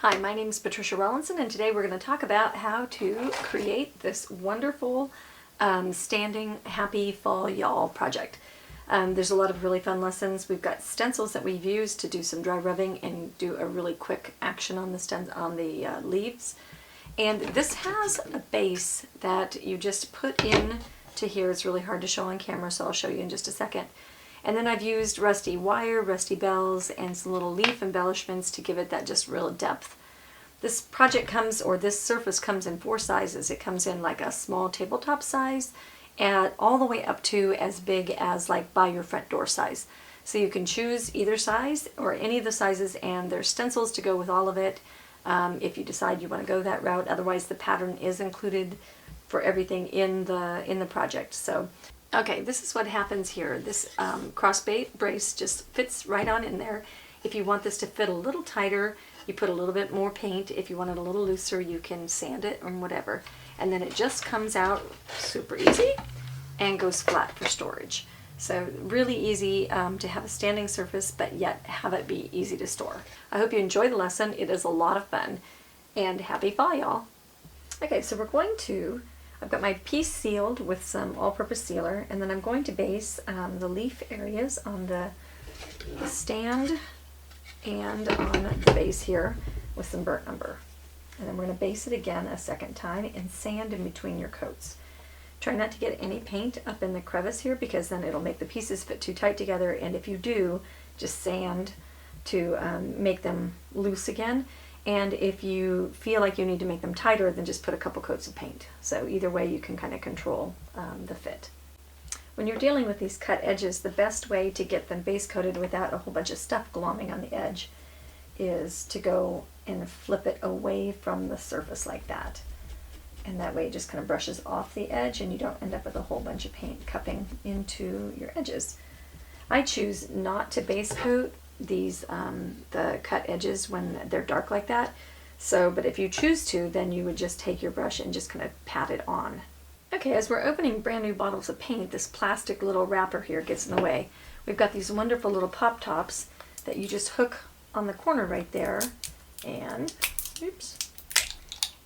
Hi, my name is Patricia Rawlinson, and today we're going to talk about how to create this wonderful standing happy fall y'all project. There's a lot of really fun lessons. We've got stencils that we've used to do some dry rubbing and do a really quick action on the leaves. And this has a base that you just put in to here. It's really hard to show on camera, so I'll show you in just a second. And then I've used rusty wire, rusty bells, and some little leaf embellishments to give it that just real depth. This project comes, or this surface comes in 4 sizes. It comes in like a small tabletop size, and all the way up to as big as like by your front door size. So you can choose either size or any of the sizes, and there's stencils to go with all of it if you decide you want to go that route. Otherwise, the pattern is included for everything in the project. So. Okay, this is what happens here. This cross brace just fits right on in there. If you want this to fit a little tighter, you put a little bit more paint. If you want it a little looser, you can sand it or whatever. And then it just comes out super easy and goes flat for storage. So really easy to have a standing surface, but yet have it be easy to store. I hope you enjoy the lesson. It is a lot of fun. And happy fall, y'all. Okay, so we're going to I've got my piece sealed with some all-purpose sealer, and then I'm going to base the leaf areas on the stand and on the base here with some burnt umber. And then we're going to base it again a second time and sand in between your coats. Try not to get any paint up in the crevice here, because then it'll make the pieces fit too tight together, and if you do, just sand to make them loose again. And if you feel like you need to make them tighter, then just put a couple coats of paint. So either way, you can kind of control the fit. When you're dealing with these cut edges, the best way to get them base coated without a whole bunch of stuff glomming on the edge is to go and flip it away from the surface like that. And that way it just kind of brushes off the edge, and you don't end up with a whole bunch of paint cupping into your edges. I choose not to base coat these the cut edges when they're dark like that. So, but if you choose to, then you would just take your brush and just kind of pat it on. Okay, as we're opening brand new bottles of paint, this plastic little wrapper here gets in the way. We've got these wonderful little pop tops that you just hook on the corner right there, and oops,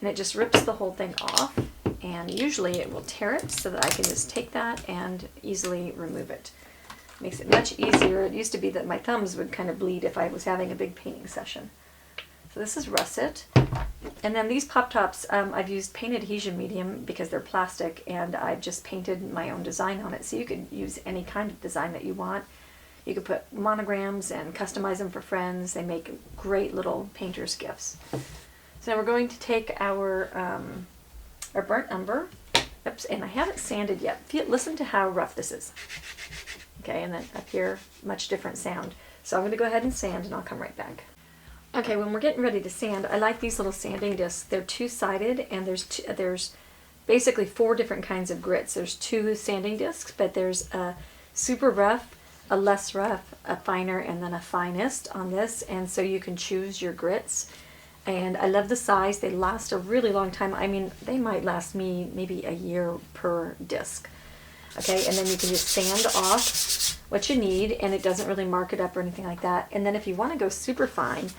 and it just rips the whole thing off, and usually it will tear it so that I can just take that and easily remove it. Makes it much easier. It used to be that my thumbs would kind of bleed if I was having a big painting session. So this is russet. And then these pop tops, I've used paint adhesion medium because they're plastic, and I've just painted my own design on it. So you could use any kind of design that you want. You could put monograms and customize them for friends. They make great little painter's gifts. So now we're going to take our burnt umber. Oops, and I haven't sanded yet. Listen to how rough this is. Okay, and then up here, much different sound. So I'm going to go ahead and sand, and I'll come right back. Okay, when we're getting ready to sand, I like these little sanding discs. They're two-sided, and there's basically 4 different kinds of grits. There's 2 sanding discs, but there's a super rough, a less rough, a finer, and then a finest on this, and so you can choose your grits. And I love the size. They last a really long time. I mean, they might last me maybe a year per disc. Okay, and then you can just sand off what you need, and it doesn't really mark it up or anything like that. And then if you want to go super fine,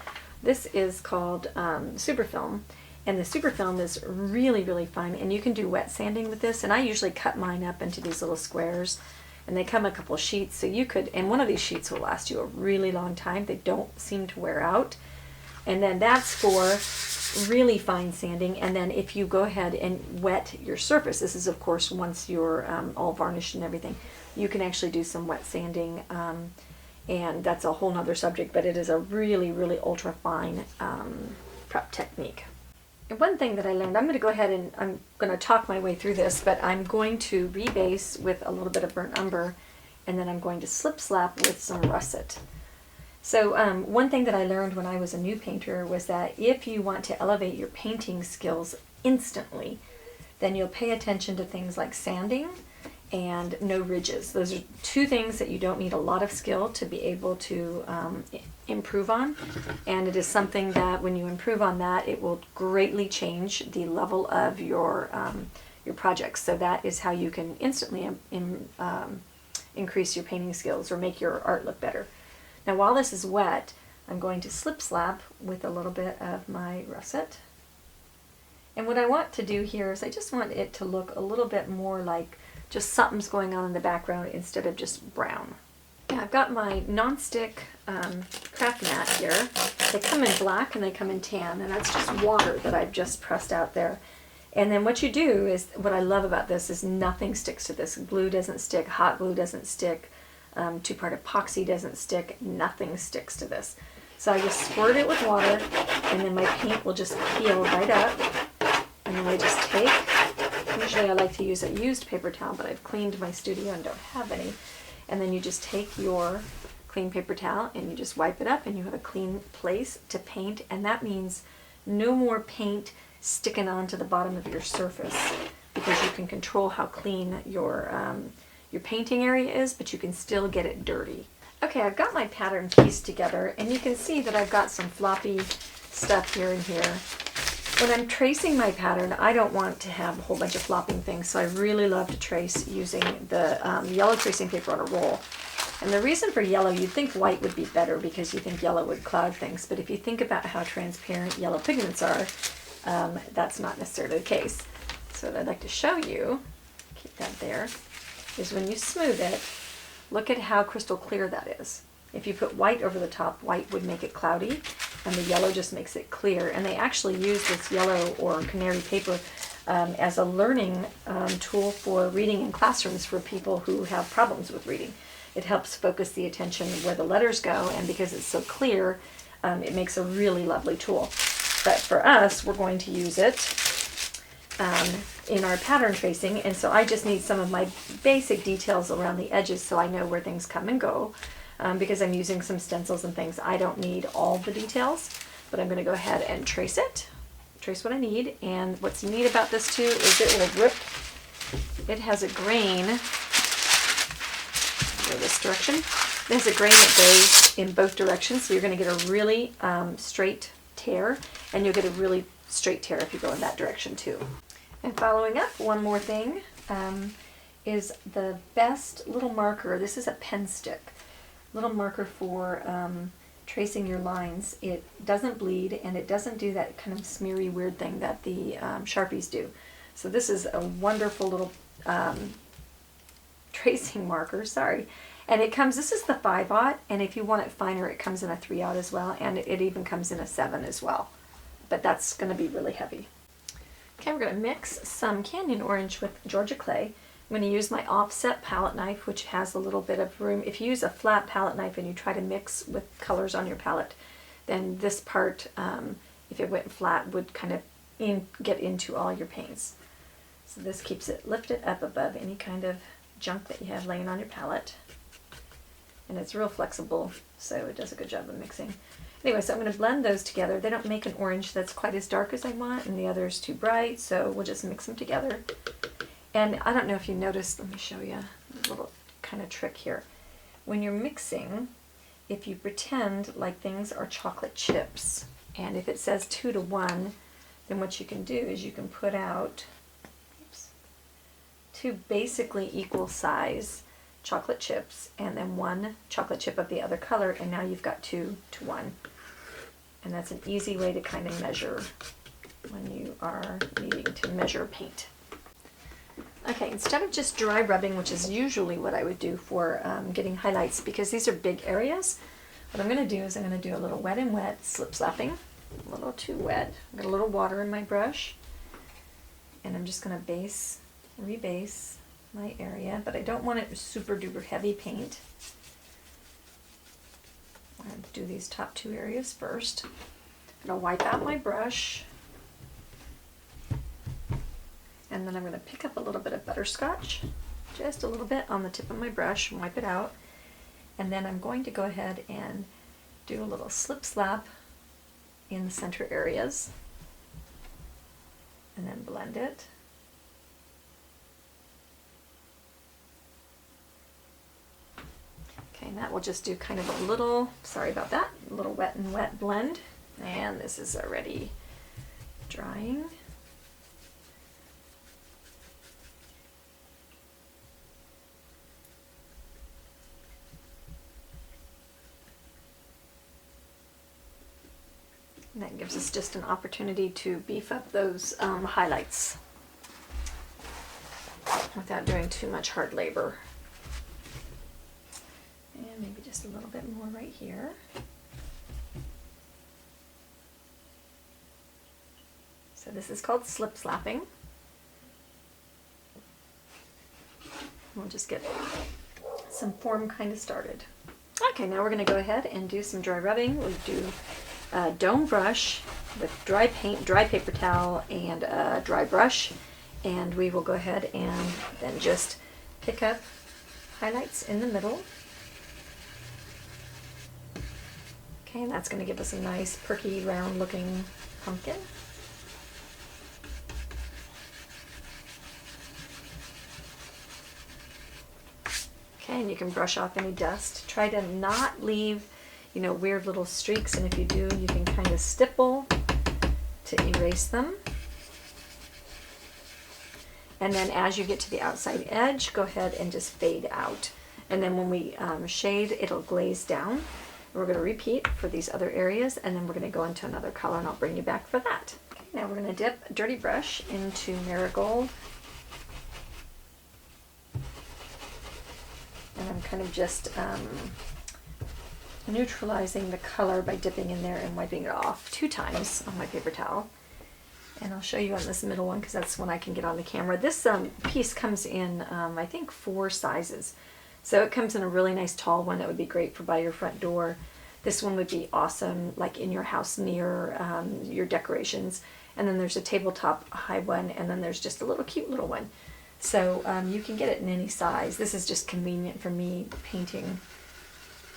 this is called super film, and the super film is really, really fine, and you can do wet sanding with this. And I usually cut mine up into these little squares, and they come a couple sheets, so you could, and one of these sheets will last you a really long time. They don't seem to wear out. And then that's for really fine sanding. And then if you go ahead and wet your surface, this is of course once you're all varnished and everything, you can actually do some wet sanding, and that's a whole nother subject, but it is a really, really ultra fine prep technique. And one thing that I learned, I'm going to go ahead and I'm going to talk my way through this, but I'm going to rebase with a little bit of burnt umber, and then I'm going to slip slap with some russet. So one thing that I learned when I was a new painter was that if you want to elevate your painting skills instantly, then you'll pay attention to things like sanding and no ridges. Those are 2 things that you don't need a lot of skill to be able to improve on, and it is something that when you improve on that, it will greatly change the level of your projects. So that is how you can instantly increase your painting skills or make your art look better. Now while this is wet, I'm going to slip slap with a little bit of my russet. And what I want to do here is I just want it to look a little bit more like just something's going on in the background instead of just brown. Yeah, I've got my non-stick craft mat here. They come in black and they come in tan, and that's just water that I've just pressed out there. And then what you do is, what I love about this is nothing sticks to this. Glue doesn't stick, hot glue doesn't stick, two-part epoxy doesn't stick, nothing sticks to this. So I just squirt it with water, and then my paint will just peel right up. And then I just take, usually I like to use a used paper towel, but I've cleaned my studio and don't have any. And then you just take your clean paper towel and you just wipe it up, and you have a clean place to paint. And that means no more paint sticking onto the bottom of your surface, because you can control how clean your painting area is, but you can still get it dirty. Okay, I've got my pattern pieced together, and you can see that I've got some floppy stuff here and here. When I'm tracing my pattern, I don't want to have a whole bunch of flopping things, so I really love to trace using the yellow tracing paper on a roll. And the reason for yellow, you'd think white would be better because you think yellow would cloud things, but if you think about how transparent yellow pigments are, that's not necessarily the case. So what I'd like to show you, keep that there, is when you smooth it, look at how crystal clear that is. If you put white over the top, white would make it cloudy, and the yellow just makes it clear. And they actually use this yellow or canary paper as a learning tool for reading in classrooms for people who have problems with reading. It helps focus the attention where the letters go, and because it's so clear, it makes a really lovely tool. But for us, we're going to use it in our pattern tracing, and so I just need some of my basic details around the edges so I know where things come and go. Because I'm using some stencils and things, I don't need all the details, but I'm going to go ahead and trace it, trace what I need. And what's neat about this too is it will rip. It has a grain, go this direction, it has a grain that goes in both directions, so you're going to get a really straight tear, and you'll get a really straight tear if you go in that direction too. And following up, one more thing is the best little marker. This is a pen stick. Little marker for tracing your lines. It doesn't bleed, and it doesn't do that kind of smeary weird thing that the Sharpies do. So this is a wonderful little tracing marker, sorry. And it comes, this is the 5/0, and if you want it finer, it comes in a 3/0 as well, and it even comes in a 7 as well. But that's going to be really heavy. Okay, we're going to mix some Canyon Orange with Georgia Clay. I'm going to use my offset palette knife, which has a little bit of room. If you use a flat palette knife and you try to mix with colors on your palette, then this part, if it went flat, would kind of get into all your paints. So this keeps it lifted up above any kind of junk that you have laying on your palette. And it's real flexible, so it does a good job of mixing. Anyway, so I'm going to blend those together. They don't make an orange that's quite as dark as I want, and the other is too bright, so we'll just mix them together. And I don't know if you noticed, let me show you a little kind of trick here. When you're mixing, if you pretend like things are chocolate chips, and if it says 2 to 1, then what you can do is you can put out two basically equal size chocolate chips, and then one chocolate chip of the other color, and now you've got 2 to 1. And that's an easy way to kind of measure when you are needing to measure paint. Okay, instead of just dry rubbing, which is usually what I would do for getting highlights, because these are big areas, what I'm going to do is I'm going to do a little wet and wet slip slapping, a little too wet. I've got a little water in my brush, and I'm just going to rebase my area, but I don't want it super duper heavy paint. I'm going to do these top 2 areas first. I'm going to wipe out my brush. And then I'm going to pick up a little bit of butterscotch, just a little bit on the tip of my brush, and wipe it out. And then I'm going to go ahead and do a little slip slap in the center areas, and then blend it. Okay, and that will just do kind of a little, sorry about that, a little wet and wet blend. And this is already drying. gives us just an opportunity to beef up those highlights without doing too much hard labor. And maybe just a little bit more right here. So this is called slip slapping. We'll just get some form kind of started. Okay, now we're going to go ahead and do some dry rubbing. We'll do a dome brush with dry paint, dry paper towel, and a dry brush. And we will go ahead and then just pick up highlights in the middle. Okay, and that's going to give us a nice perky round looking pumpkin. Okay, and you can brush off any dust. Try to not leave, you know, weird little streaks, and if you do, you can kind of stipple to erase them. And then as you get to the outside edge, go ahead and just fade out. And then when we shade, it'll glaze down. We're going to repeat for these other areas, and then we're going to go into another color, and I'll bring you back for that. Okay, now we're going to dip a dirty brush into Marigold. And I'm kind of just neutralizing the color by dipping in there and wiping it off 2 times on my paper towel. And I'll show you on this middle one because that's one I can get on the camera. This piece comes in, I think, 4 sizes. So it comes in a really nice tall one that would be great for by your front door. This one would be awesome like in your house near your decorations. And then there's a tabletop high one, and then there's just a little cute little one. So you can get it in any size. This is just convenient for me painting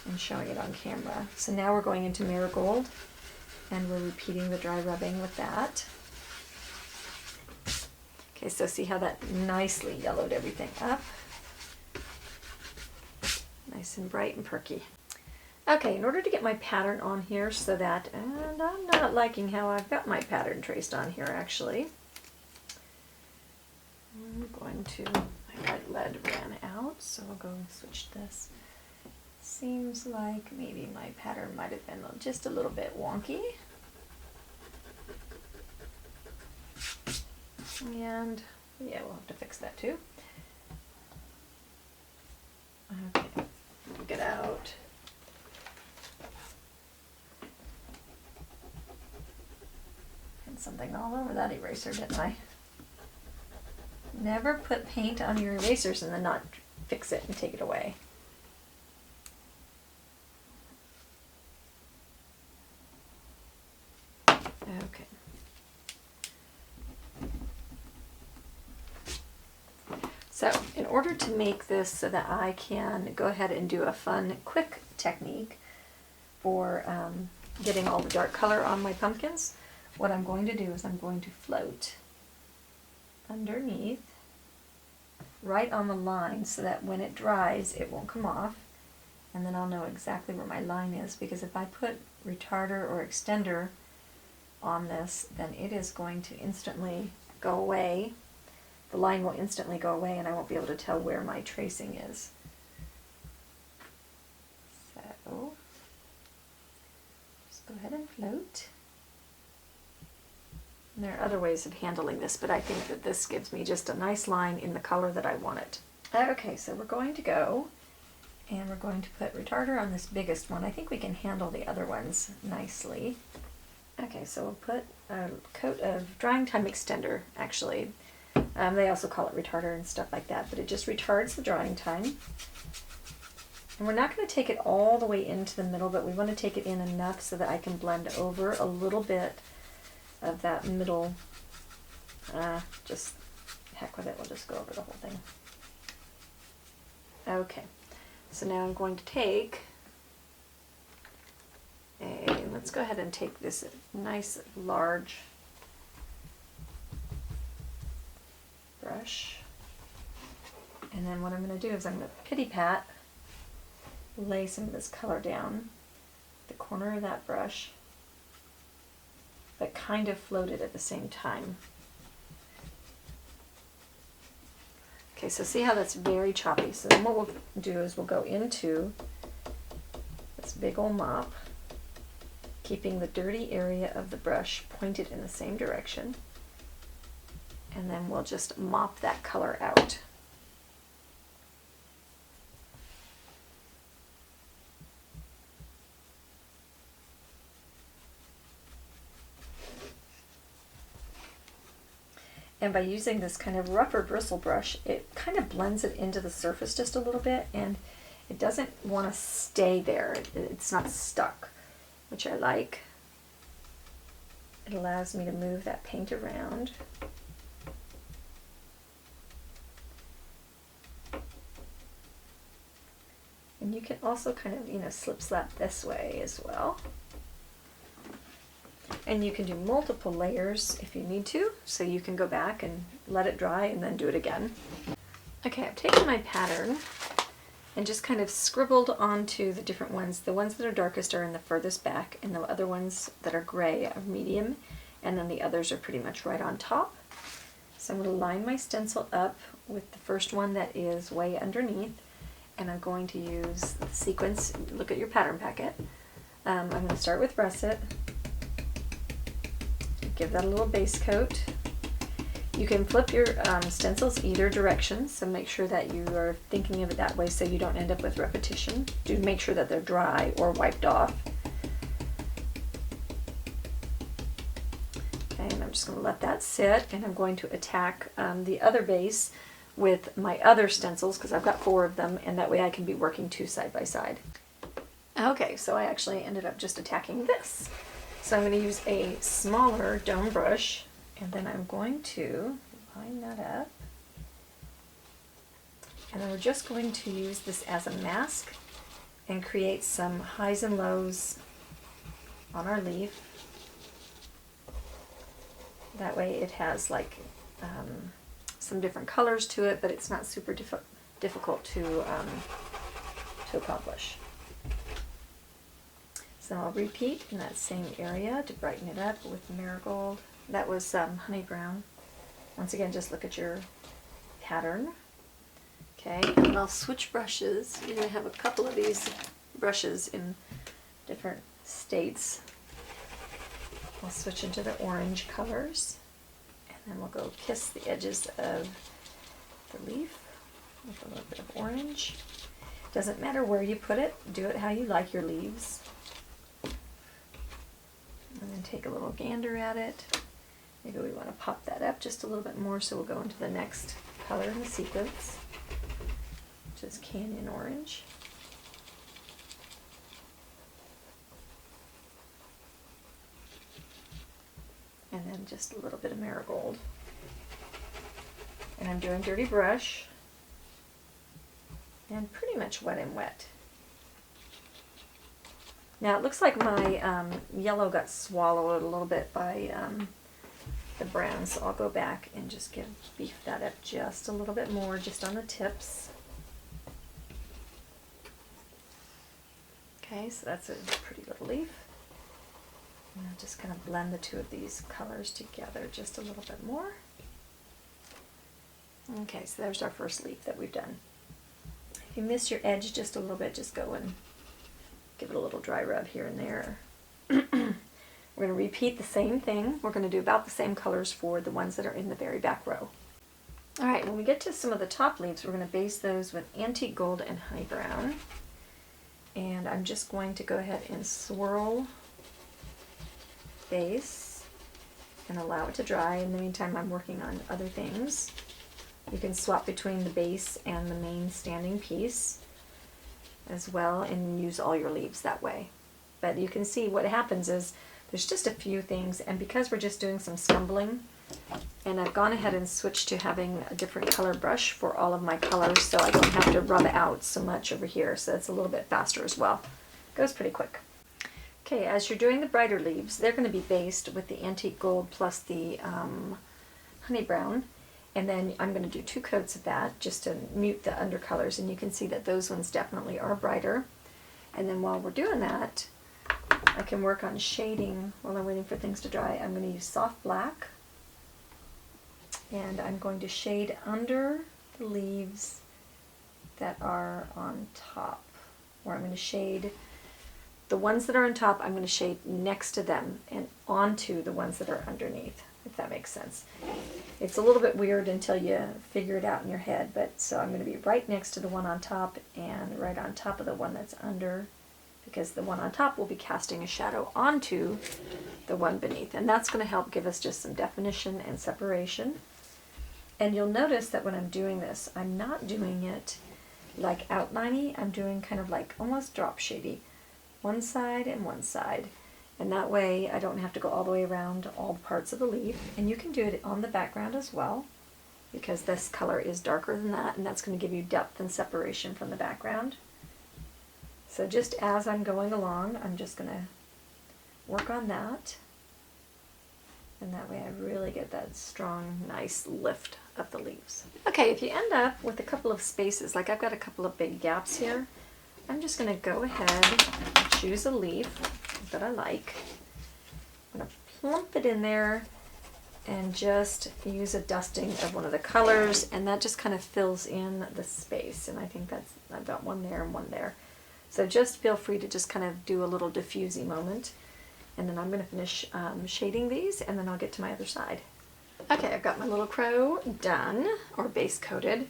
and showing it on camera. So now we're going into Marigold, and we're repeating the dry rubbing with that. Okay, so see how that nicely yellowed everything up. Nice and bright and perky. Okay, in order to get my pattern on here so that, and I'm not liking how I've got my pattern traced on here actually. I'm going to, my red lead ran out, so I'll go and switch this. Seems like maybe my pattern might have been just a little bit wonky. And yeah, we'll have to fix that too. Okay, get out. Had something all over that eraser, didn't I? Never put paint on your erasers and then not fix it and take it away. Okay. So in order to make this so that I can go ahead and do a fun, quick technique for getting all the dark color on my pumpkins, what I'm going to do is I'm going to float underneath right on the line so that when it dries it won't come off, and then I'll know exactly where my line is, because if I put retarder or extender on this, then it is going to instantly go away. The line will instantly go away and I won't be able to tell where my tracing is. So just go ahead and float. And there are other ways of handling this, but I think that this gives me just a nice line in the color that I want it. Okay, so we're going to go and we're going to put retarder on this biggest one. I think we can handle the other ones nicely. Okay, so we'll put a coat of drying time extender, actually. They also call it retarder and stuff like that, but it just retards the drying time. And we're not going to take it all the way into the middle, but we want to take it in enough so that I can blend over a little bit of that middle. Just heck with it, we'll just go over the whole thing. Okay, so now I'm going to take let's go ahead and take this nice large brush, and then what I'm going to do is I'm going to pity pat, lay some of this color down the corner of that brush, but kind of float it at the same time. Okay, so see how that's very choppy. So then what we'll do is we'll go into this big old mop keeping the dirty area of the brush pointed in the same direction. And then we'll just mop that color out. And by using this kind of rougher bristle brush, it kind of blends it into the surface just a little bit, and it doesn't want to stay there. It's not stuck, which I like. It allows me to move that paint around. And you can also kind of, slip slap this way as well. And you can do multiple layers if you need to, so you can go back and let it dry and then do it again. Okay, I've taken my pattern and just kind of scribbled onto the different ones. The ones that are darkest are in the furthest back, and the other ones that are gray are medium, and then the others are pretty much right on top. So I'm going to line my stencil up with the first one that is way underneath, and I'm going to use the sequence. Look at your pattern packet. I'm going to start with russet. Give that a little base coat. You can flip your stencils either direction, so make sure that you are thinking of it that way so you don't end up with repetition. Do make sure that they're dry or wiped off. Okay, and I'm just going to let that sit, and I'm going to attack the other base with my other stencils, because I've got 4 of them, and that way I can be working 2 side by side. Okay, so I actually ended up just attacking this. So I'm going to use a smaller dome brush, and then I'm going to line that up. And then we're just going to use this as a mask and create some highs and lows on our leaf. That way it has like some different colors to it, but it's not super difficult to accomplish. So I'll repeat in that same area to brighten it up with Marigold. That was honey brown. Once again, just look at your pattern. Okay, and I'll switch brushes. You're going to have a couple of these brushes in different states. I'll switch into the orange colors, and then we'll go kiss the edges of the leaf with a little bit of orange. Doesn't matter where you put it, do it how you like your leaves. And then take a little gander at it. Maybe we want to pop that up just a little bit more, so we'll go into the next color in the sequence, which is Canyon Orange. And then just a little bit of Marigold. And I'm doing dirty brush, and pretty much wet and wet. Now it looks like my yellow got swallowed a little bit by the brown, so I'll go back and just beef that up just a little bit more, just on the tips. Okay, so that's a pretty little leaf. And I'll just kind of blend the 2 of these colors together just a little bit more. Okay, so there's our first leaf that we've done. If you miss your edge just a little bit, just go and give it a little dry rub here and there. We're going to repeat the same thing. We're going to do about the same colors for the ones that are in the very back row. Alright, when we get to some of the top leaves, we're going to base those with Antique Gold and Honey Brown. And I'm just going to go ahead and swirl base and allow it to dry. In the meantime, I'm working on other things. You can swap between the base and the main standing piece as well, and use all your leaves that way. But you can see what happens is there's just a few things, and because we're just doing some scumbling, and I've gone ahead and switched to having a different color brush for all of my colors, so I don't have to rub out so much over here, so it's a little bit faster as well. Goes pretty quick. Okay, as you're doing the brighter leaves, they're going to be based with the Antique Gold plus the Honey Brown. And then I'm going to do 2 coats of that just to mute the undercolors, and you can see that those ones definitely are brighter. And then while we're doing that, I can work on shading while I'm waiting for things to dry. I'm going to use soft black, and I'm going to shade under the leaves that are on top, or I'm going to shade the ones that are on top, I'm going to shade next to them and onto the ones that are underneath, if that makes sense. It's a little bit weird until you figure it out in your head, but so I'm going to be right next to the one on top and right on top of the one that's under, because the one on top will be casting a shadow onto the one beneath, and that's going to help give us just some definition and separation. And you'll notice that when I'm doing this, I'm not doing it like outliney, I'm doing kind of like almost drop shady, one side and one side. And that way I don't have to go all the way around all the parts of the leaf. And you can do it on the background as well, because this color is darker than that, and that's going to give you depth and separation from the background. So just as I'm going along, I'm just going to work on that. And that way I really get that strong, nice lift of the leaves. Okay, if you end up with a couple of spaces, like I've got a couple of big gaps here, I'm just going to go ahead and choose a leaf that I like. I'm going to plump it in there and just use a dusting of one of the colors, and that just kind of fills in the space. And I think that's, I've got one there and one there. So just feel free to just kind of do a little diffusey moment. And then I'm going to finish shading these, and then I'll get to my other side. Okay, I've got my little crow done, or base coated.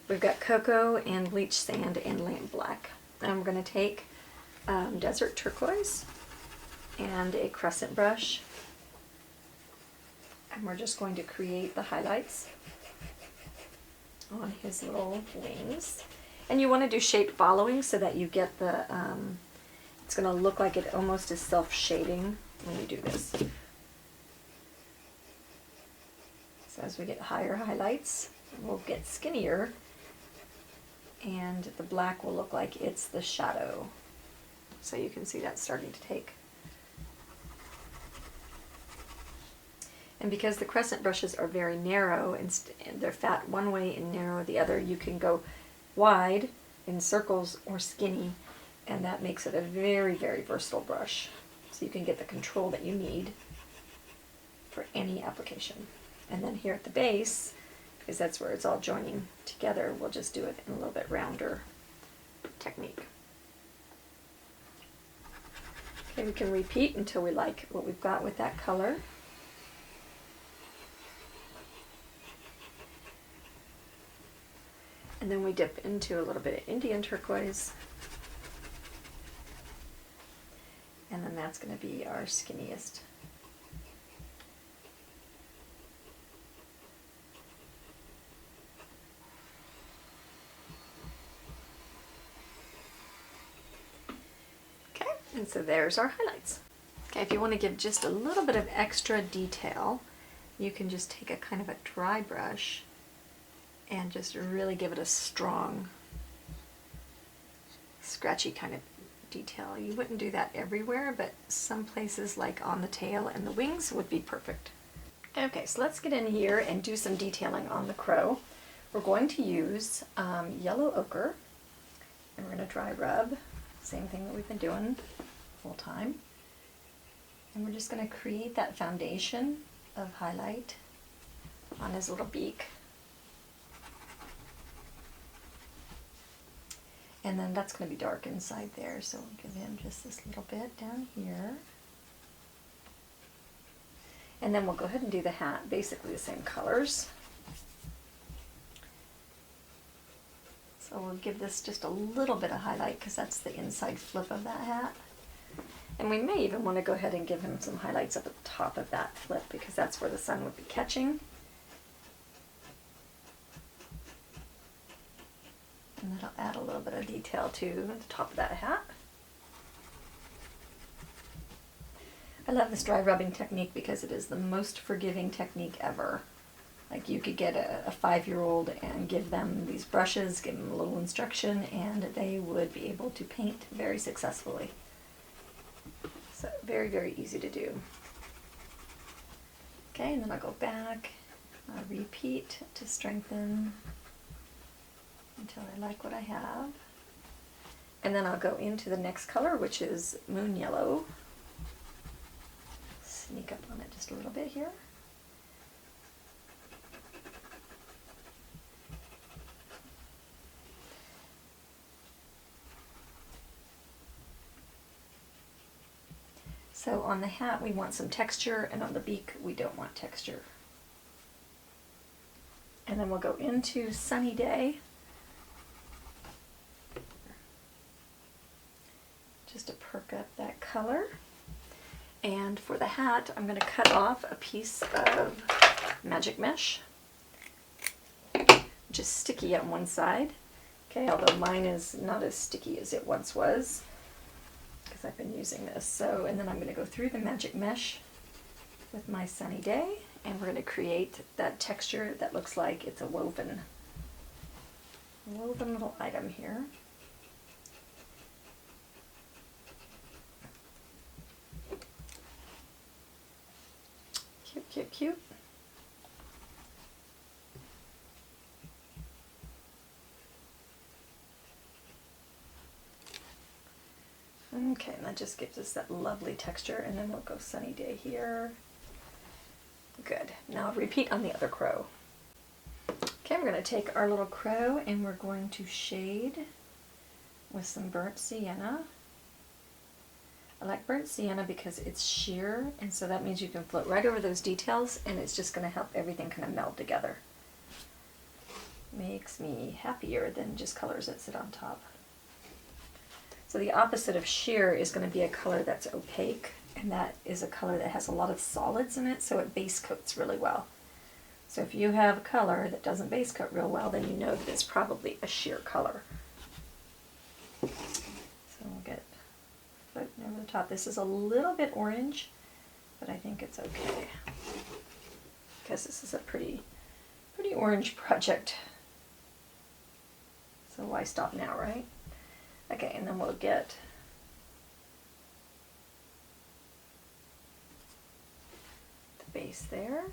We've got cocoa and bleached sand and lamp black. And I'm going to take desert turquoise and a crescent brush, and we're just going to create the highlights on his little wings. And you want to do shape following so that you get the it's going to look like it almost is self-shading when you do this. So as we get higher highlights, we'll get skinnier, and the black will look like it's the shadow. So you can see that's starting to take. And because the crescent brushes are very narrow and they're fat one way and narrow the other, you can go wide in circles or skinny, and that makes it a very, very versatile brush. So you can get the control that you need for any application. And then here at the base, because that's where it's all joining together, we'll just do it in a little bit rounder technique. Okay, we can repeat until we like what we've got with that color. And then we dip into a little bit of Indian turquoise. And then that's going to be our skinniest. Okay, and so there's our highlights. Okay, if you want to give just a little bit of extra detail, you can just take a kind of a dry brush and just really give it a strong, scratchy kind of detail. You wouldn't do that everywhere, but some places like on the tail and the wings would be perfect. Okay, so let's get in here and do some detailing on the crow. We're going to use yellow ochre, and we're going to dry rub, same thing that we've been doing the whole time. And we're just going to create that foundation of highlight on his little beak. And then that's going to be dark inside there, so we'll give him just this little bit down here. And then we'll go ahead and do the hat, basically the same colors. So we'll give this just a little bit of highlight because that's the inside flip of that hat. And we may even want to go ahead and give him some highlights up at the top of that flip because that's where the sun would be catching. And that'll add a little bit of detail to the top of that hat. I love this dry rubbing technique because it is the most forgiving technique ever. Like you could get a 5-year-old and give them these brushes, give them a little instruction, and they would be able to paint very successfully. So very, very easy to do. Okay, and then I'll go back, I'll repeat to strengthen until I like what I have. And then I'll go into the next color, which is moon yellow. Sneak up on it just a little bit here. So on the hat we want some texture, and on the beak we don't want texture. And then we'll go into Sunny Day, just to perk up that color. And for the hat, I'm going to cut off a piece of magic mesh, which is sticky on one side. Okay, although mine is not as sticky as it once was, because I've been using this. So, and then I'm going to go through the magic mesh with my Sunny Day, and we're going to create that texture that looks like it's a woven little item here. Cute, cute, cute. Okay, and that just gives us that lovely texture, and then we'll go Sunny Day here. Good. Now repeat on the other crow. Okay, we're going to take our little crow and we're going to shade with some burnt sienna. I like burnt sienna because it's sheer, and so that means you can float right over those details, and it's just going to help everything kind of meld together. Makes me happier than just colors that sit on top. So the opposite of sheer is going to be a color that's opaque, and that is a color that has a lot of solids in it, so it base coats really well. So if you have a color that doesn't base coat real well, then you know that it's probably a sheer color. So we'll get floating over the top. This is a little bit orange, but I think it's okay, because this is a pretty orange project. So why stop now, right? Okay, and then we'll get the base there,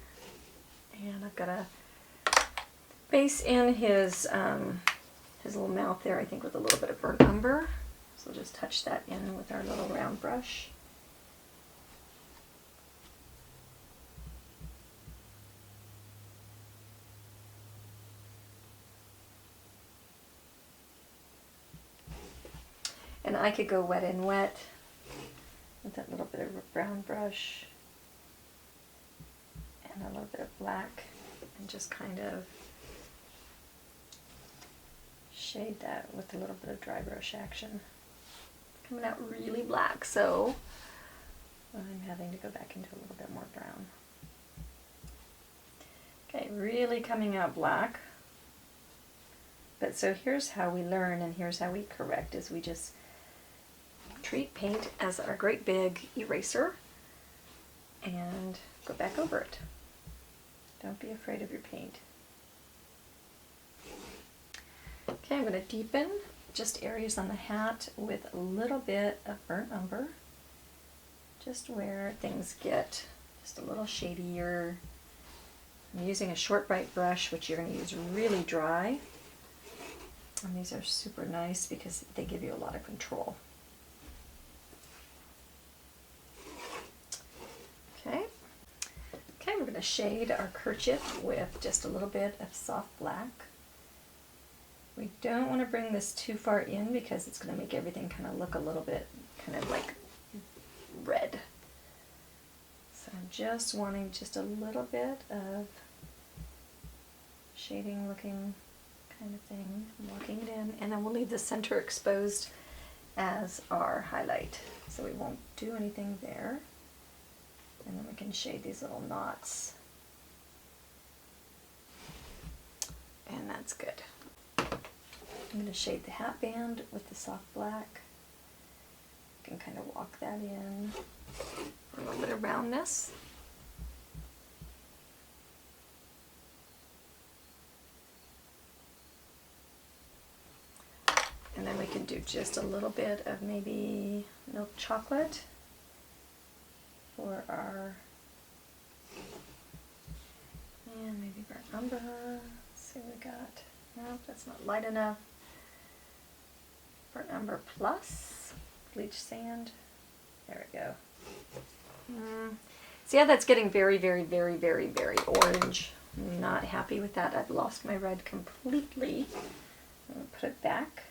and I've got a base in his little mouth there, I think, with a little bit of burnt umber. So we'll just touch that in with our little round brush. And I could go wet and wet with that little bit of a brown brush and a little bit of black, and just kind of shade that with a little bit of dry brush action. It's coming out really black, so I'm having to go back into a little bit more brown. Okay, really coming out black. But so here's how we learn, and here's how we correct, is we just treat paint as our great big eraser and go back over it. Don't be afraid of your paint. Okay, I'm going to deepen just areas on the hat with a little bit of burnt umber, just where things get just a little shadier. I'm using a short bright brush, which you're going to use really dry. And these are super nice because they give you a lot of control. Okay, we're going to shade our kerchief with just a little bit of soft black. We don't want to bring this too far in because it's going to make everything kind of look a little bit kind of like red. So I'm just wanting just a little bit of shading looking kind of thing, working it in, and then we'll leave the center exposed as our highlight. So we won't do anything there. And then we can shade these little knots. And that's good. I'm going to shade the hat band with the soft black. You can kind of walk that in for a little bit of roundness. And then we can do just a little bit of maybe milk chocolate for our, and maybe burnt umber. Let's see what we got. Nope, that's not light enough. Burnt umber plus bleached sand. There we go. See how that's getting very, very, very, very, very orange. I'm not happy with that. I've lost my red completely. I'm going to put it back.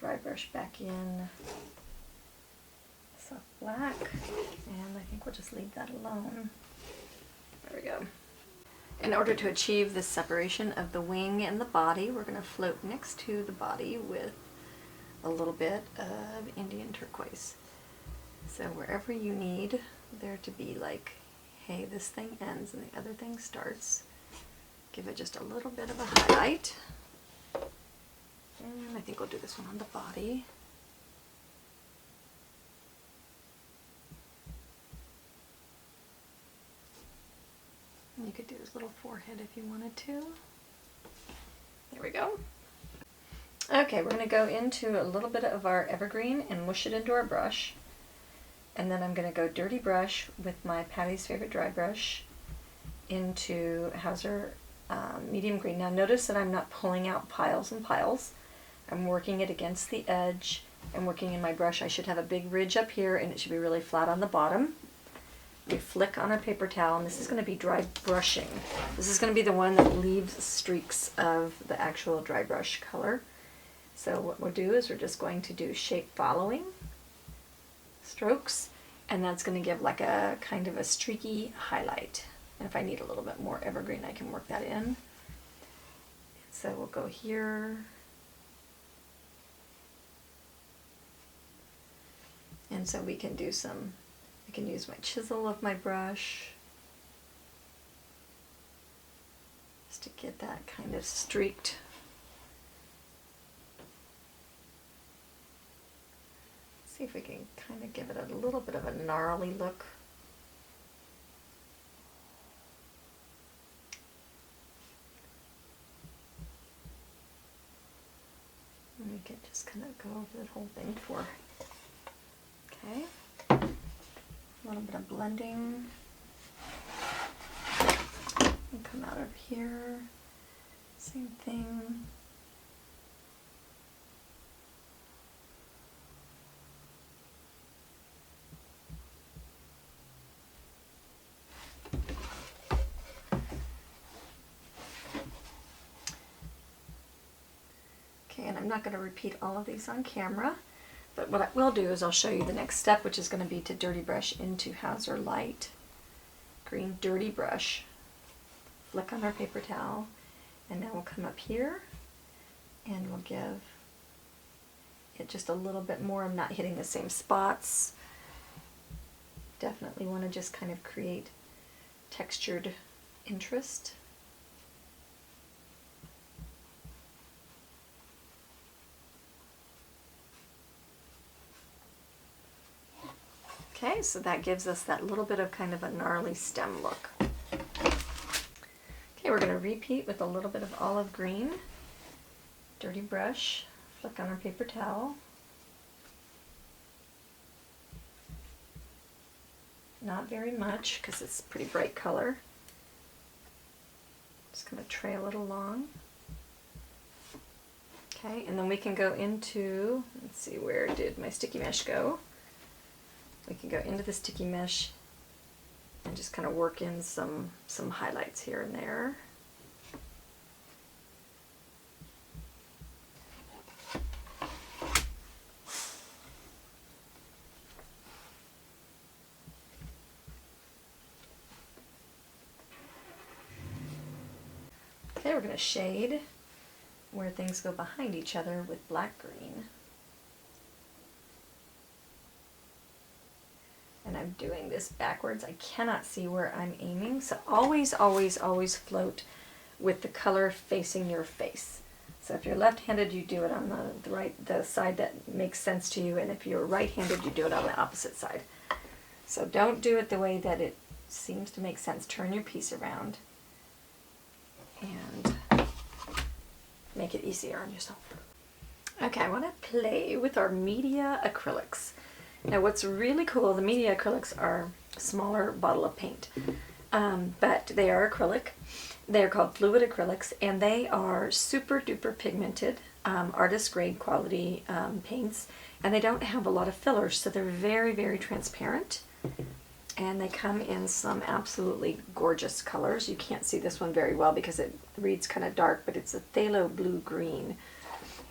dry brush back in soft black, and I think we'll just leave that alone. There we go. In order to achieve this separation of the wing and the body, we're going to float next to the body with a little bit of Indian turquoise. So wherever you need there to be like, hey, this thing ends and the other thing starts, give it just a little bit of a highlight. And I think we'll do this one on the body. And you could do his little forehead if you wanted to. There we go. Okay, we're going to go into a little bit of our evergreen and mush it into our brush. And then I'm going to go dirty brush with my Patty's Favorite dry brush into Hauser medium green. Now notice that I'm not pulling out piles and piles. I'm working it against the edge and working in my brush. I should have a big ridge up here and it should be really flat on the bottom. We flick on a paper towel, and this is going to be dry brushing. This is going to be the one that leaves streaks of the actual dry brush color. So what we'll do is we're just going to do shape following strokes, and that's going to give like a kind of a streaky highlight. And if I need a little bit more evergreen, I can work that in. So we'll go here. And so we can do some, I can use my chisel of my brush just to get that kind of streaked. See if we can kind of give it a little bit of a gnarly look. And we can just kind of go over the whole thing for, okay, a little bit of blending. And come out over here, same thing. And I'm not going to repeat all of these on camera, but what I will do is I'll show you the next step, which is going to be to dirty brush into Hauser light green dirty brush. Flick on our paper towel, and now we'll come up here and we'll give it just a little bit more. I'm not hitting the same spots. Definitely want to just kind of create textured interest. Okay, so that gives us that little bit of kind of a gnarly stem look. Okay, we're going to repeat with a little bit of olive green. Dirty brush, flick on our paper towel. Not very much because it's a pretty bright color. Just going to trail it along. Okay, and then we can go into, let's see, where did my sticky mesh go? We can go into the sticky mesh and just kind of work in some highlights here and there. Okay, we're going to shade where things go behind each other with black green. And I'm doing this backwards. I cannot see where I'm aiming, so always, always, always float with the color facing your face. So if you're left-handed, you do it on the side that makes sense to you, and if you're right-handed, you do it on the opposite side. So don't do it the way that it seems to make sense. Turn your piece around and make it easier on yourself. Okay, I want to play with our media acrylics. Now what's really cool, the media acrylics are a smaller bottle of paint, but they are acrylic. They're called fluid acrylics, and they are super duper pigmented, artist grade quality paints, and they don't have a lot of fillers, so they're very, very transparent. And they come in some absolutely gorgeous colors. You can't see this one very well because it reads kind of dark, but it's a phthalo blue green,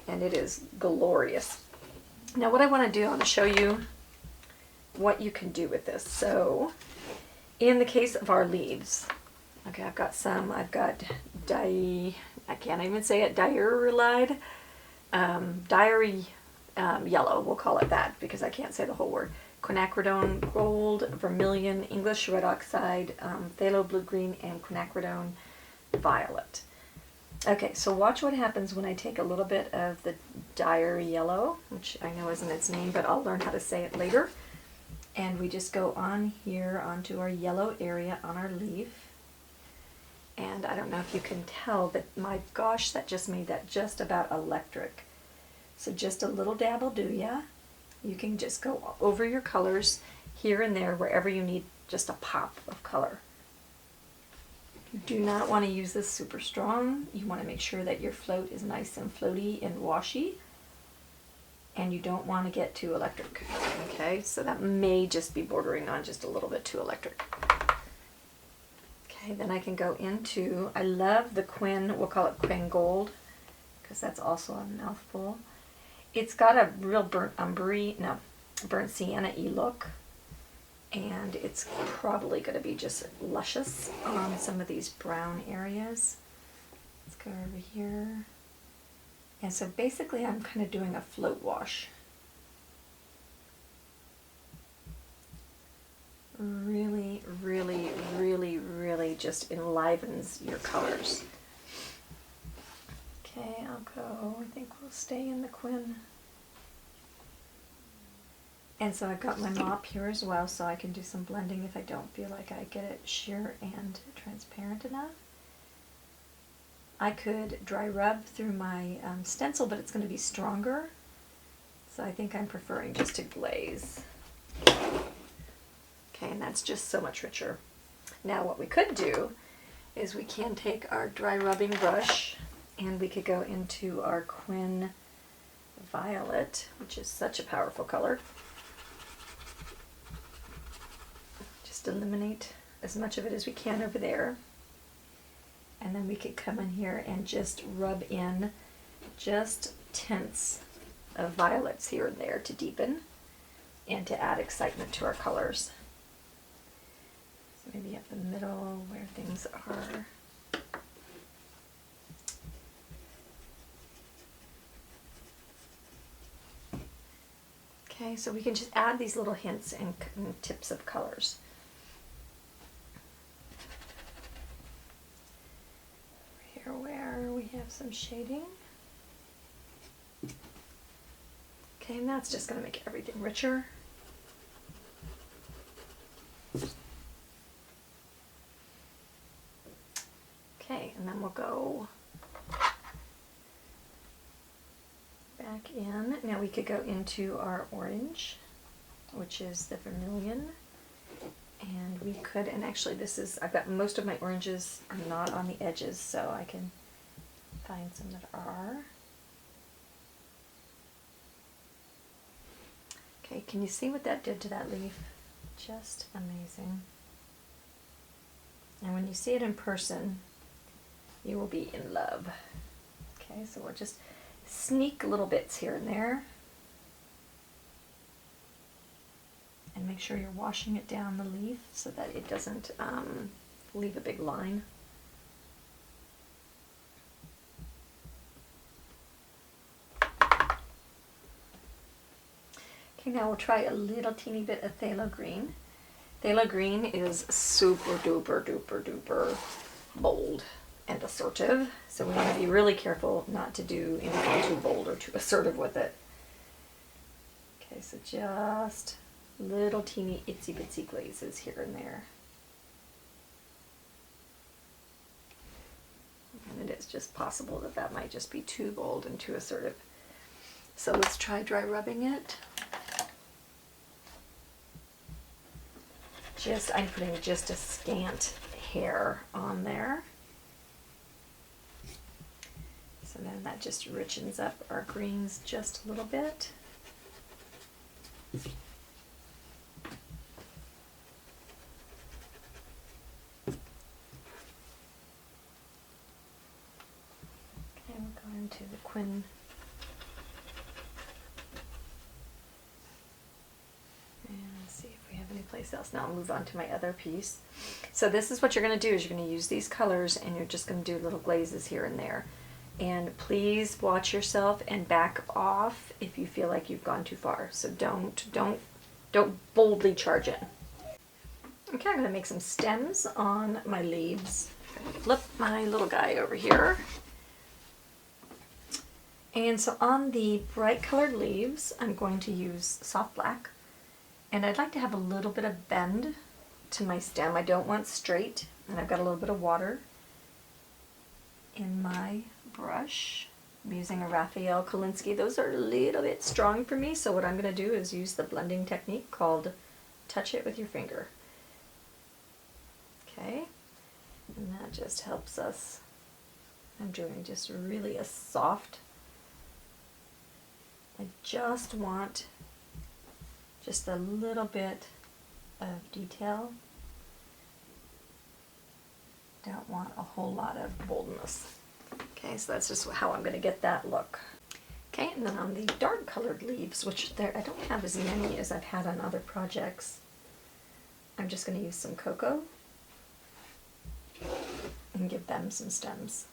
and it is glorious. Now what I want to do, I want to show you what you can do with this. So in the case of our leaves, okay, I've got I can't even say it, diarylide, diary yellow, we'll call it that because I can't say the whole word. Quinacridone gold, vermilion, English red oxide, phthalo blue-green, and quinacridone violet. Okay, so watch what happens when I take a little bit of the diary yellow, which I know isn't its name, but I'll learn how to say it later. And we just go on here onto our yellow area on our leaf. And I don't know if you can tell, but my gosh, that just made that just about electric. So just a little dab will do ya. You can just go over your colors here and there wherever you need just a pop of color. You do not want to use this super strong. You want to make sure that your float is nice and floaty and washy. And you don't want to get too electric. Okay, so that may just be bordering on just a little bit too electric. Okay, then I can go into, I love the Quin, we'll call it Quin Gold, because that's also a mouthful. It's got a real burnt sienna-y look, and it's probably going to be just luscious on some of these brown areas. Let's go over here. And so basically I'm kind of doing a float wash. Really, really, really, really just enlivens your colors. Okay, I'll go, I think we'll stay in the Quin. And so I've got my mop here as well, so I can do some blending if I don't feel like I get it sheer and transparent enough. I could dry rub through my stencil, but it's going to be stronger. So I think I'm preferring just to glaze. Okay, and that's just so much richer. Now what we could do is we can take our dry rubbing brush and we could go into our Quin Violet, which is such a powerful color. Just eliminate as much of it as we can over there. And then we could come in here and just rub in just tints of violets here and there to deepen and to add excitement to our colors. So maybe up the middle where things are. Okay, so we can just add these little hints and tips of colors. Here where we have some shading. Okay, and that's just going to make everything richer. Okay, and then we'll go back in. Now we could go into our orange, which is the vermilion. And we could, and actually this is, I've got most of my oranges are not on the edges, so I can find some that are. Okay, can you see what that did to that leaf? Just amazing. And when you see it in person, you will be in love. Okay, so we'll just sneak little bits here and there. And make sure you're washing it down the leaf so that it doesn't leave a big line. Okay, now we'll try a little teeny bit of phthalo green. Phthalo green is super duper duper duper bold and assertive, so we want to be really careful not to do anything too bold or too assertive with it. Okay, so just little teeny itsy bitsy glazes here and there. And it is just possible that that might just be too bold and too assertive. So let's try dry rubbing it. I'm putting just a scant hair on there. So then that just richens up our greens just a little bit. Okay, we'll go into the Quin see if we have any place else. Now I'll move on to my other piece. So this is what you're going to do, is you're going to use these colors and you're just going to do little glazes here and there. And please watch yourself and back off if you feel like you've gone too far. So don't boldly charge in. Okay, I'm going to make some stems on my leaves. Flip my little guy over here. And so on the bright colored leaves, I'm going to use soft black. And I'd like to have a little bit of bend to my stem. I don't want straight. And I've got a little bit of water in my brush. I'm using a Raphael Kolinsky. Those are a little bit strong for me, so what I'm going to do is use the blending technique called touch it with your finger. Okay, and that just helps us. I'm doing just really a soft. I just want just a little bit of detail. Don't want a whole lot of boldness. Okay, so that's just how I'm going to get that look. Okay, and then on the dark colored leaves, which I don't have as many as I've had on other projects, I'm just going to use some cocoa and give them some stems.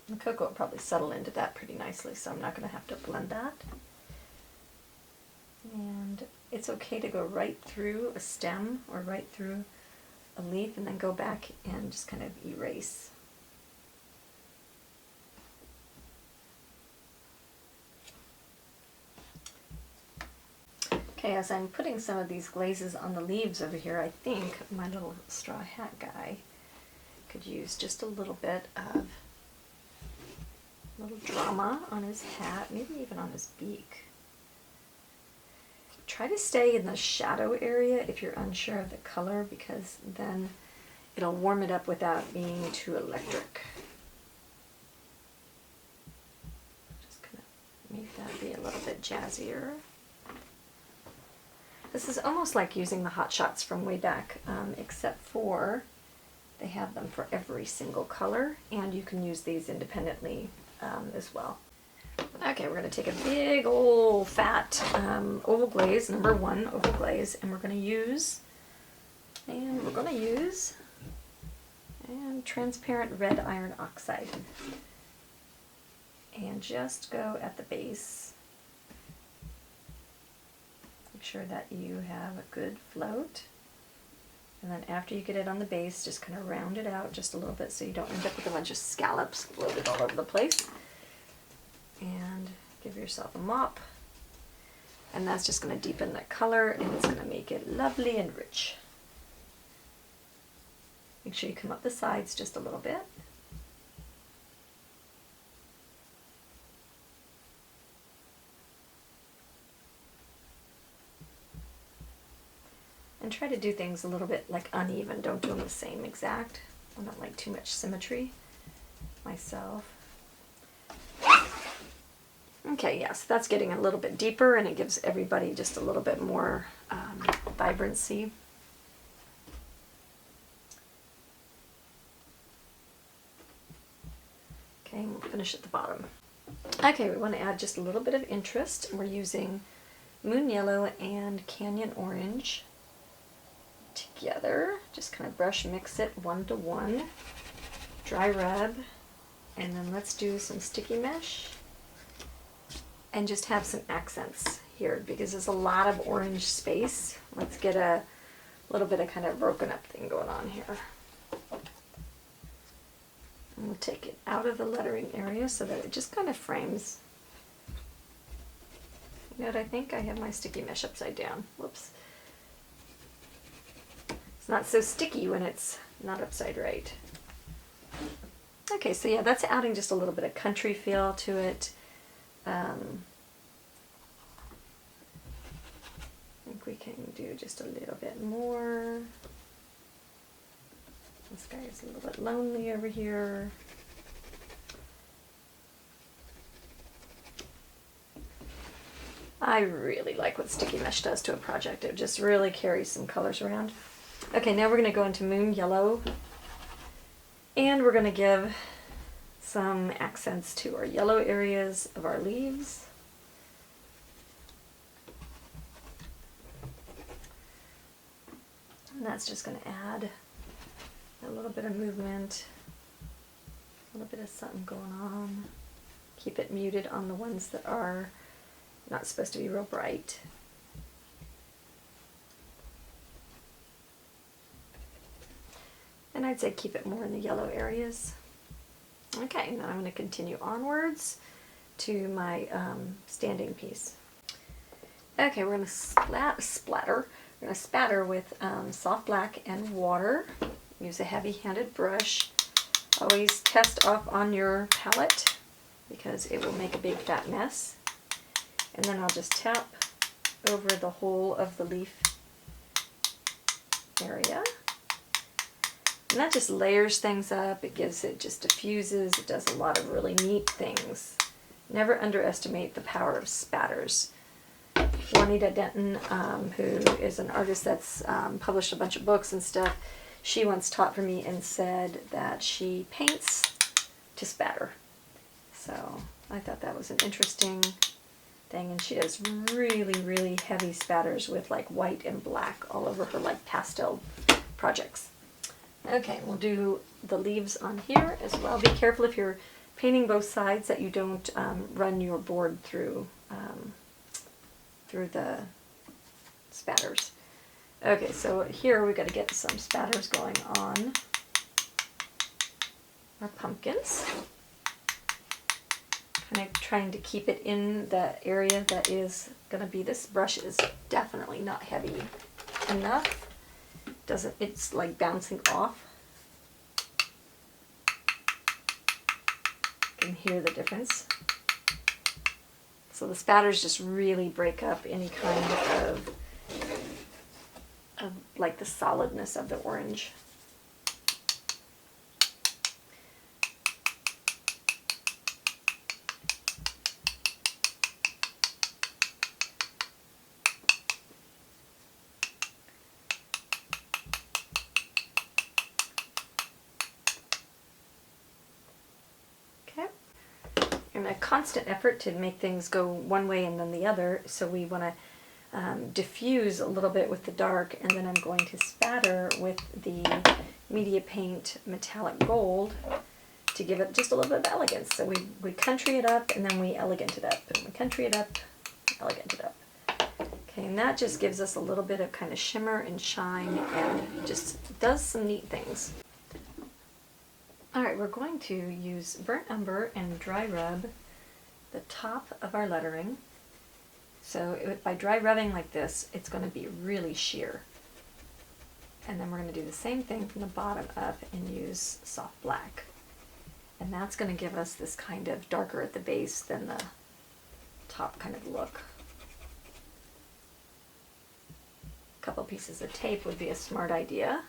The cocoa will probably settle into that pretty nicely, so I'm not going to have to blend that. And it's okay to go right through a stem or right through a leaf and then go back and just kind of erase. Okay, as I'm putting some of these glazes on the leaves over here, I think my little straw hat guy could use just a little bit of little drama on his hat, maybe even on his beak. Try to stay in the shadow area if you're unsure of the color, because then it'll warm it up without being too electric. Just kind of make that be a little bit jazzier. This is almost like using the hot shots from way back, except for they have them for every single color, and you can use these independently as well. Okay, we're going to take a big old fat oval glaze, number 1 oval glaze, and we're going to use transparent red iron oxide, and just go at the base. Make sure that you have a good float, and then after you get it on the base, just kind of round it out just a little bit so you don't end up with a bunch of scallops floated all over the place. And give yourself a mop, and that's just going to deepen the color, and it's going to make it lovely and rich. Make sure you come up the sides just a little bit. And try to do things a little bit like uneven. Don't do them the same exact. I don't like too much symmetry myself. Okay, yes, that's getting a little bit deeper, and it gives everybody just a little bit more vibrancy. Okay, and we'll finish at the bottom. Okay, we want to add just a little bit of interest. We're using Moon Yellow and Canyon Orange together. Just kind of brush mix it 1 to 1. Dry rub, and then let's do some sticky mesh. And just have some accents here because there's a lot of orange space. Let's get a little bit of kind of broken up thing going on here. And we'll take it out of the lettering area so that it just kind of frames. You know what I think? I have my sticky mesh upside down. Whoops. It's not so sticky when it's not upside right. Okay, so yeah, that's adding just a little bit of country feel to it. I think we can do just a little bit more. This guy is a little bit lonely over here. I really like what sticky mesh does to a project. It just really carries some colors around. Okay, now we're going to go into Moon Yellow, and we're going to give some accents to our yellow areas of our leaves. And that's just going to add a little bit of movement, a little bit of something going on. Keep it muted on the ones that are not supposed to be real bright. And I'd say keep it more in the yellow areas. Okay, now I'm going to continue onwards to my standing piece. Okay, we're going to splatter. We're going to spatter with soft black and water. Use a heavy-handed brush. Always test off on your palette because it will make a big fat mess. And then I'll just tap over the whole of the leaf area. And that just layers things up. It just diffuses. It does a lot of really neat things. Never underestimate the power of spatters. Juanita Denton, who is an artist that's published a bunch of books and stuff, she once taught for me and said that she paints to spatter. So I thought that was an interesting thing, and she does really, really heavy spatters with like white and black all over her like pastel projects. Okay, we'll do the leaves on here as well. Be careful if you're painting both sides that you don't run your board through the spatters. Okay, so here we've got to get some spatters going on our pumpkins. Kind of trying to keep it in the area that is going to be, this brush is definitely not heavy enough. It's like bouncing off. You can hear the difference. So the spatters just really break up any kind of like the solidness of the orange. And a constant effort to make things go one way and then the other, so we want to diffuse a little bit with the dark, and then I'm going to spatter with the Media Paint Metallic Gold to give it just a little bit of elegance. So we country it up and then we elegant it up, and we country it up, elegant it up. Okay, and that just gives us a little bit of kind of shimmer and shine and just does some neat things. Alright, we're going to use burnt umber and dry rub the top of our lettering. So by dry rubbing like this, it's going to be really sheer. And then we're going to do the same thing from the bottom up and use soft black. And that's going to give us this kind of darker at the base than the top kind of look. A couple pieces of tape would be a smart idea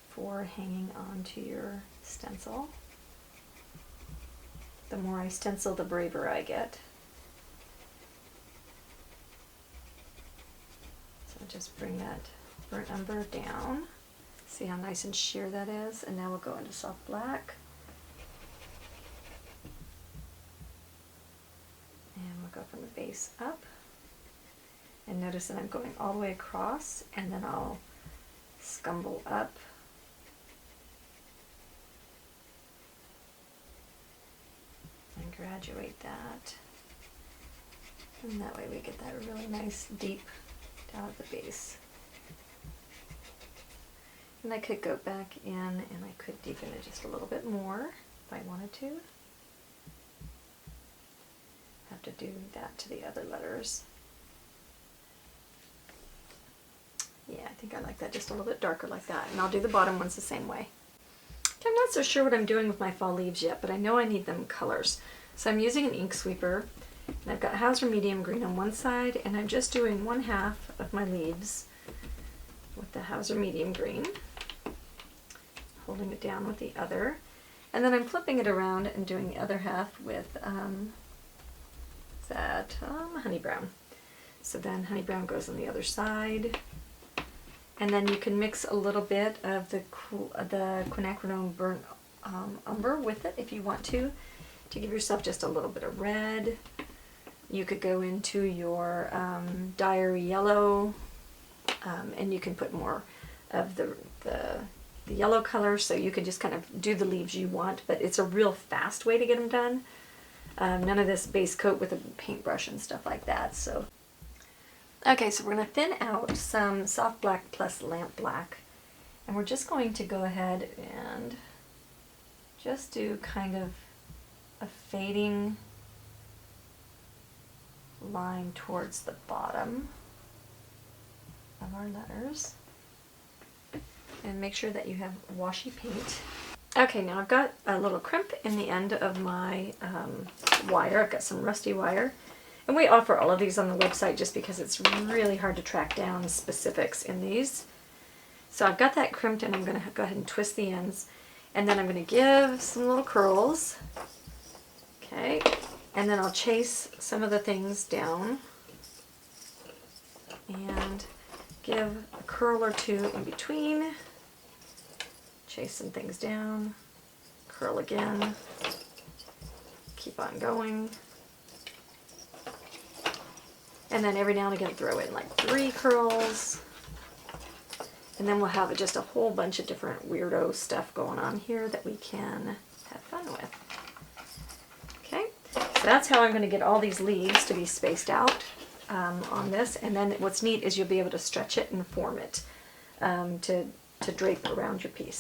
for hanging onto your stencil. The more I stencil, the braver I get. So just bring that burnt umber down. See how nice and sheer that is? And now we'll go into soft black. And we'll go from the base up. And notice that I'm going all the way across, and then I'll scumble up. And graduate that. And that way we get that really nice deep down at the base. And I could go back in and I could deepen it just a little bit more if I wanted to. Have to do that to the other letters. Yeah, I think I like that just a little bit darker like that. And I'll do the bottom ones the same way. I'm not so sure what I'm doing with my fall leaves yet, but I know I need them colors. So I'm using an ink sweeper, and I've got Hauser medium green on one side, and I'm just doing 1/2 of my leaves with the Hauser medium green, holding it down with the other, and then I'm flipping it around and doing the other half with honey brown. So then honey brown goes on the other side. And then you can mix a little bit of the quinacridone burnt umber with it if you want to give yourself just a little bit of red. You could go into your diary yellow, and you can put more of the yellow color, so you can just kind of do the leaves you want, but it's a real fast way to get them done. None of this base coat with a paintbrush and stuff like that. So, okay, so we're going to thin out some soft black plus lamp black, and we're just going to go ahead and just do kind of a fading line towards the bottom of our letters. And make sure that you have washy paint. Okay, now I've got a little crimp in the end of my wire. I've got some rusty wire. And we offer all of these on the website just because it's really hard to track down specifics in these. So I've got that crimped, and I'm going to go ahead and twist the ends. And then I'm going to give some little curls. Okay, and then I'll chase some of the things down. And give a curl or two in between. Chase some things down, curl again, keep on going, and then every now and again throw in like 3 curls, and then we'll have just a whole bunch of different weirdo stuff going on here that we can have fun with. Okay, so that's how I'm going to get all these leaves to be spaced out on this, and then what's neat is you'll be able to stretch it and form it to drape around your piece.